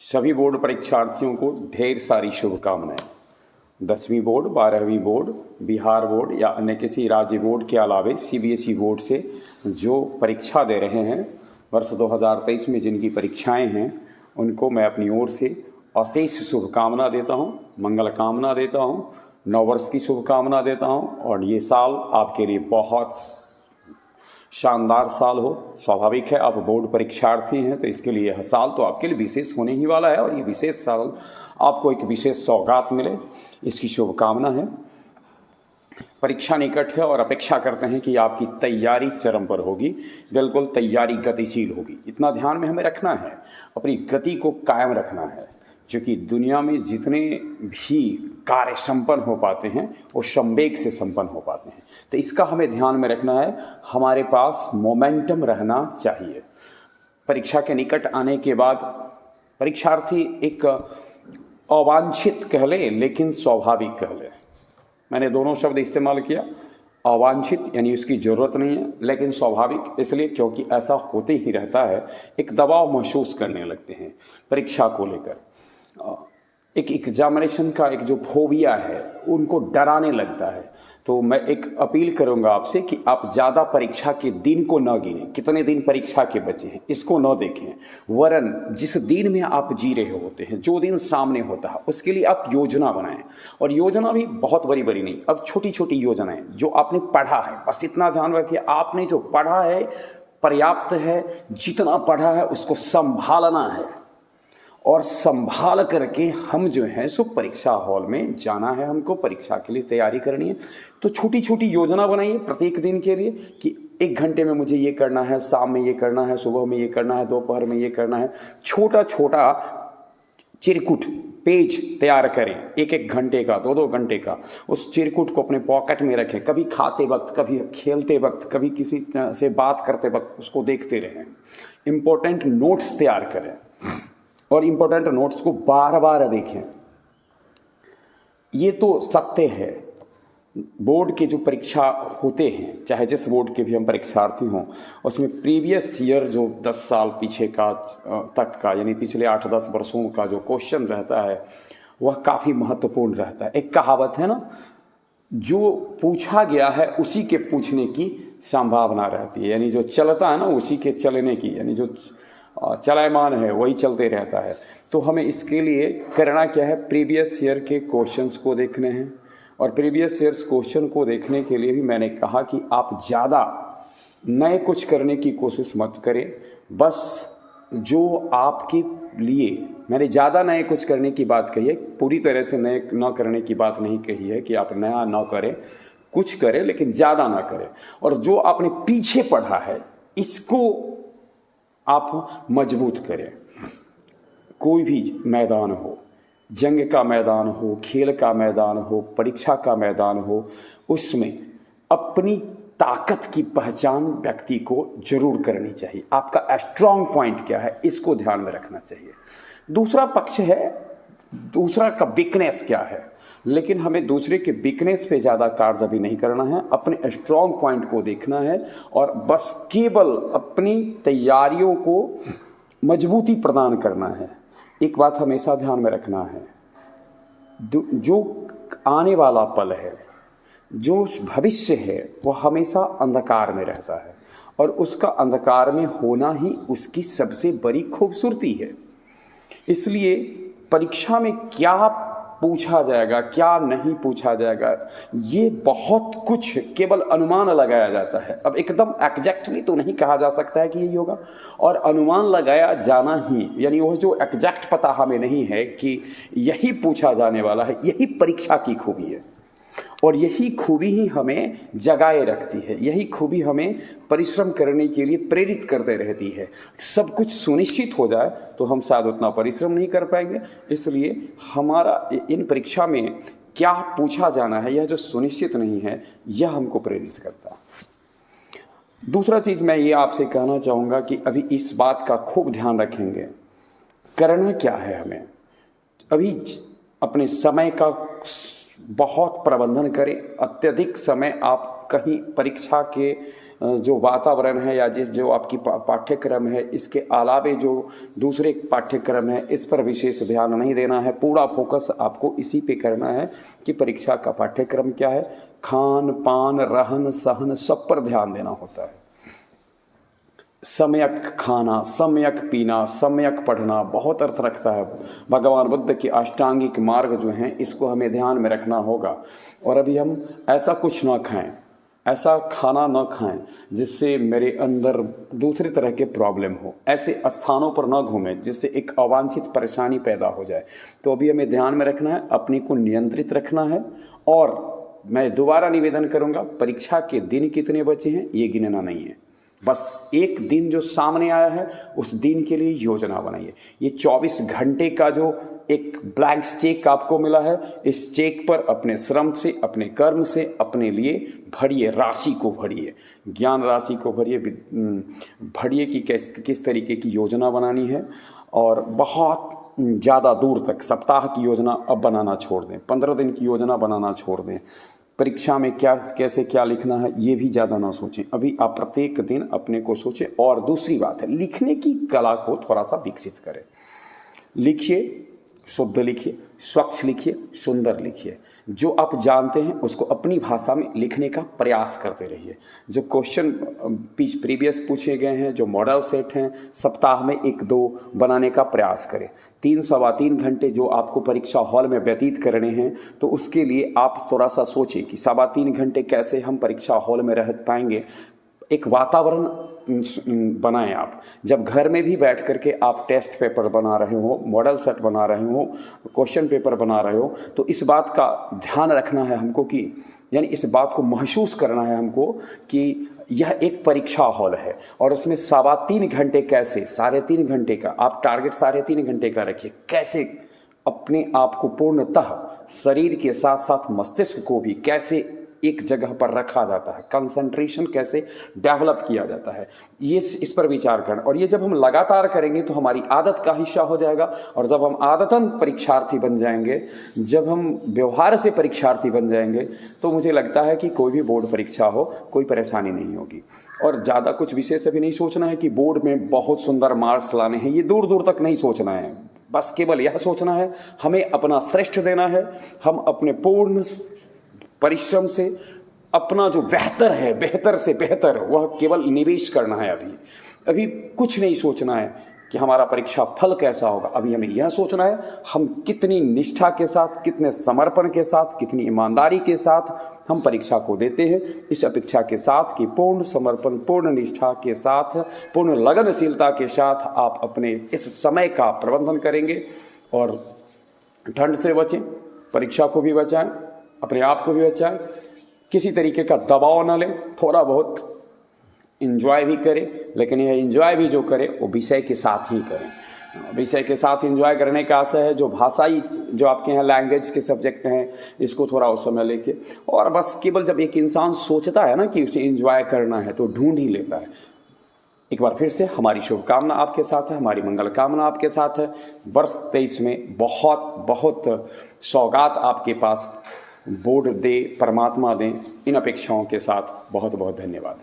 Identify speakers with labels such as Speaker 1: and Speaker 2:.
Speaker 1: सभी बोर्ड परीक्षार्थियों को ढेर सारी शुभकामनाएं। 10वीं बोर्ड, 12वीं बोर्ड, बिहार बोर्ड या अन्य किसी राज्य बोर्ड के अलावे सीबीएसई बोर्ड से जो परीक्षा दे रहे हैं, वर्ष 2023 में जिनकी परीक्षाएं हैं, उनको मैं अपनी ओर से अशेष शुभकामना देता हूं, मंगल कामना देता हूं, नववर्ष की शुभकामना देता हूं और ये साल आपके लिए बहुत शानदार साल हो। स्वाभाविक है, आप बोर्ड परीक्षार्थी हैं तो इसके लिए यह साल तो आपके लिए विशेष होने ही वाला है और ये विशेष साल आपको एक विशेष सौगात मिले, इसकी शुभकामना है। परीक्षा निकट है और अपेक्षा करते हैं कि आपकी तैयारी चरम पर होगी, बिल्कुल तैयारी गतिशील होगी। इतना ध्यान में हमें रखना है, अपनी गति को कायम रखना है, क्योंकि दुनिया में जितने भी कार्य संपन्न हो पाते हैं वो संवेग से संपन्न हो पाते हैं। तो इसका हमें ध्यान में रखना है, हमारे पास मोमेंटम रहना चाहिए। परीक्षा के निकट आने के बाद परीक्षार्थी एक अवांछित कह ले लेकिन स्वाभाविक कह ले, मैंने दोनों शब्द इस्तेमाल किया। अवांछित यानी उसकी ज़रूरत नहीं है, लेकिन स्वाभाविक इसलिए क्योंकि ऐसा होते ही रहता है। एक दबाव महसूस करने लगते हैं परीक्षा को लेकर, एक एग्जामिनेशन का एक जो फोबिया है उनको डराने लगता है। तो मैं एक अपील करूंगा आपसे कि आप ज़्यादा परीक्षा के दिन को न गिनें, कितने दिन परीक्षा के बचे हैं इसको न देखें, वरन जिस दिन में आप जी रहे होते हैं, जो दिन सामने होता है, उसके लिए आप योजना बनाएं। और योजना भी बहुत बड़ी बड़ी नहीं, अब छोटी छोटी योजनाएं जो आपने पढ़ा है, बस इतना ध्यान रखिए, आपने जो पढ़ा है पर्याप्त है, जितना पढ़ा है उसको संभालना है और संभाल करके हम जो है सो परीक्षा हॉल में जाना है, हमको परीक्षा के लिए तैयारी करनी है। तो छोटी छोटी योजना बनाइए प्रत्येक दिन के लिए कि 1 घंटे में मुझे ये करना है, शाम में ये करना है, सुबह में ये करना है, दोपहर में ये करना है। छोटा छोटा चिरकुट पेज तैयार करें, 1-1 घंटे का, 2-2 घंटे का। उस चिरकुट को अपने पॉकेट में रखें, कभी खाते वक्त, कभी खेलते वक्त, कभी किसी से बात करते वक्त उसको देखते रहें। इम्पोर्टेंट नोट्स तैयार करें और इम्पोर्टेंट नोट्स को बार बार देखें। ये तो सत्य है, बोर्ड के जो परीक्षा होते हैं, चाहे जिस बोर्ड के भी हम परीक्षार्थी हों, उसमें प्रीवियस ईयर जो 10 साल पीछे का तक का यानी पिछले 8-10 वर्षों का जो क्वेश्चन रहता है वह काफ़ी महत्वपूर्ण रहता है। एक कहावत है ना, जो पूछा गया है उसी के पूछने की संभावना रहती है, यानी जो चलता है ना उसी के चलने की, यानी जो चलायमान है वही चलते रहता है। तो हमें इसके लिए करना क्या है, प्रीवियस ईयर के क्वेश्चंस को देखने हैं। और प्रीवियस ईयर्स क्वेश्चन को देखने के लिए भी मैंने कहा कि आप ज़्यादा नए कुछ करने की कोशिश मत करें, बस जो आपके लिए, मैंने ज़्यादा नए कुछ करने की बात कही है, पूरी तरह से नए न करने की बात नहीं कही है कि आप नया ना करें, कुछ करें लेकिन ज़्यादा ना करें। और जो आपने पीछे पढ़ा है इसको आप मजबूत करें। कोई भी मैदान हो, जंग का मैदान हो, खेल का मैदान हो, परीक्षा का मैदान हो, उसमें अपनी ताकत की पहचान व्यक्ति को जरूर करनी चाहिए। आपका स्ट्रांग पॉइंट क्या है इसको ध्यान में रखना चाहिए। दूसरा पक्ष है, दूसरा का वीकनेस क्या है, लेकिन हमें दूसरे के वीकनेस पे ज़्यादा कार्य अभी नहीं करना है, अपने स्ट्रॉन्ग पॉइंट को देखना है और बस केवल अपनी तैयारियों को मजबूती प्रदान करना है। एक बात हमेशा ध्यान में रखना है, जो आने वाला पल है, जो भविष्य है, वो हमेशा अंधकार में रहता है और उसका अंधकार में होना ही उसकी सबसे बड़ी खूबसूरती है। इसलिए परीक्षा में क्या पूछा जाएगा, क्या नहीं पूछा जाएगा, ये बहुत कुछ केवल अनुमान लगाया जाता है। अब एकदम एग्जैक्टली तो नहीं कहा जा सकता है कि यही होगा, और अनुमान लगाया जाना ही, यानी वह जो एग्जैक्ट पता हमें नहीं है कि यही पूछा जाने वाला है, यही परीक्षा की खूबी है। और यही खूबी ही हमें जगाए रखती है, यही खूबी हमें परिश्रम करने के लिए प्रेरित करते रहती है। सब कुछ सुनिश्चित हो जाए तो हम शायद उतना परिश्रम नहीं कर पाएंगे। इसलिए हमारा इन परीक्षा में क्या पूछा जाना है, यह जो सुनिश्चित नहीं है, यह हमको प्रेरित करता है। दूसरा चीज़ मैं ये आपसे कहना चाहूँगा कि अभी इस बात का खूब ध्यान रखेंगे, करना क्या है हमें। अभी अपने समय का बहुत प्रबंधन करें, अत्यधिक समय आप कहीं परीक्षा के जो वातावरण है या जो आपकी पाठ्यक्रम है, इसके अलावे जो दूसरे पाठ्यक्रम है, इस पर विशेष ध्यान नहीं देना है। पूरा फोकस आपको इसी पे करना है कि परीक्षा का पाठ्यक्रम क्या है। खान पान रहन सहन सब पर ध्यान देना होता है। सम्यक खाना, सम्यक पीना, सम्यक पढ़ना बहुत अर्थ रखता है। भगवान बुद्ध के अष्टांगिक मार्ग जो हैं, इसको हमें ध्यान में रखना होगा। और अभी हम ऐसा कुछ ना खाएं, ऐसा खाना न खाएं जिससे मेरे अंदर दूसरी तरह के प्रॉब्लम हो। ऐसे स्थानों पर न घूमें जिससे एक अवांछित परेशानी पैदा हो जाए। तो अभी हमें ध्यान में रखना है, अपने को नियंत्रित रखना है। और मैं दोबारा निवेदन करूंगा, परीक्षा के दिन कितने बचे हैं ये गिनना नहीं है। बस एक दिन जो सामने आया है उस दिन के लिए योजना बनाइए। ये 24 घंटे का जो एक ब्लैंक चेक आपको मिला है, इस चेक पर अपने श्रम से, अपने कर्म से अपने लिए भरिए, राशि को भरिए, ज्ञान राशि को भरिए, भरिए कि किस तरीके की योजना बनानी है। और बहुत ज़्यादा दूर तक सप्ताह की योजना अब बनाना छोड़ दें, 15 दिन की योजना बनाना छोड़ दें। परीक्षा में क्या कैसे क्या लिखना है ये भी ज़्यादा ना सोचें। अभी आप प्रत्येक दिन अपने को सोचें। और दूसरी बात है, लिखने की कला को थोड़ा सा विकसित करें। लिखिए, शुद्ध लिखिए, स्वच्छ लिखिए, सुंदर लिखिए। जो आप जानते हैं उसको अपनी भाषा में लिखने का प्रयास करते रहिए। जो क्वेश्चन प्रीवियस पूछे गए हैं, जो मॉडल सेट हैं, सप्ताह में 1-2 बनाने का प्रयास करें। 3-3.25 घंटे जो आपको परीक्षा हॉल में व्यतीत करने हैं, तो उसके लिए आप थोड़ा सा सोचें कि 3.25 घंटे कैसे हम परीक्षा हॉल में रह पाएंगे। एक वातावरण बनाएं आप। जब घर में भी बैठ करके आप टेस्ट पेपर बना रहे हो, मॉडल सेट बना रहे हो, क्वेश्चन पेपर बना रहे हो, तो इस बात का ध्यान रखना है हमको कि यानी इस बात को महसूस करना है हमको कि यह एक परीक्षा हॉल है। और उसमें 3.25 घंटे कैसे, 3.5 घंटे का आप टारगेट 3.5 घंटे का रखिए। कैसे अपने आप को पूर्णतः शरीर के साथ साथ मस्तिष्क को भी कैसे एक जगह पर रखा जाता है, कंसंट्रेशन कैसे डेवलप किया जाता है, ये इस पर विचार करना। और ये जब हम लगातार करेंगे तो हमारी आदत का हिस्सा हो जाएगा। और जब हम आदतन परीक्षार्थी बन जाएंगे, जब हम व्यवहार से परीक्षार्थी बन जाएंगे, तो मुझे लगता है कि कोई भी बोर्ड परीक्षा हो कोई परेशानी नहीं होगी। और ज़्यादा कुछ विशेष अभी नहीं सोचना है कि बोर्ड में बहुत सुंदर मार्क्स लाने हैं, ये दूर दूर तक नहीं सोचना है। बस केवल यह सोचना है हमें अपना श्रेष्ठ देना है। हम अपने पूर्ण परिश्रम से अपना जो बेहतर है, बेहतर से बेहतर, वह केवल निवेश करना है। अभी कुछ नहीं सोचना है कि हमारा परीक्षा फल कैसा होगा। अभी हमें यह सोचना है हम कितनी निष्ठा के साथ, कितने समर्पण के साथ, कितनी ईमानदारी के साथ हम परीक्षा को देते हैं। इस अपेक्षा के साथ कि पूर्ण समर्पण, पूर्ण निष्ठा के साथ, पूर्ण लगनशीलता के साथ आप अपने इस समय का प्रबंधन करेंगे। और ठंड से बचें, परीक्षा को भी बचाएं, अपने आप को भी बचाएं, किसी तरीके का दबाव ना लें। थोड़ा बहुत एंजॉय भी करें, लेकिन यह एंजॉय भी जो करें वो विषय के साथ ही करें। विषय के साथ एंजॉय करने का आशा है। जो भाषाई जो आपके यहाँ लैंग्वेज के सब्जेक्ट हैं, इसको थोड़ा उस समय लेके, और बस केवल जब एक इंसान सोचता है ना कि उसे एंजॉय करना है तो ढूंढ ही लेता है। एक बार फिर से हमारी शुभकामना आपके साथ है, हमारी मंगल कामना आपके साथ है। वर्ष 23 में बहुत बहुत सौगात आपके पास बोर्ड दे, परमात्मा दें। इन अपेक्षाओं के साथ बहुत बहुत धन्यवाद।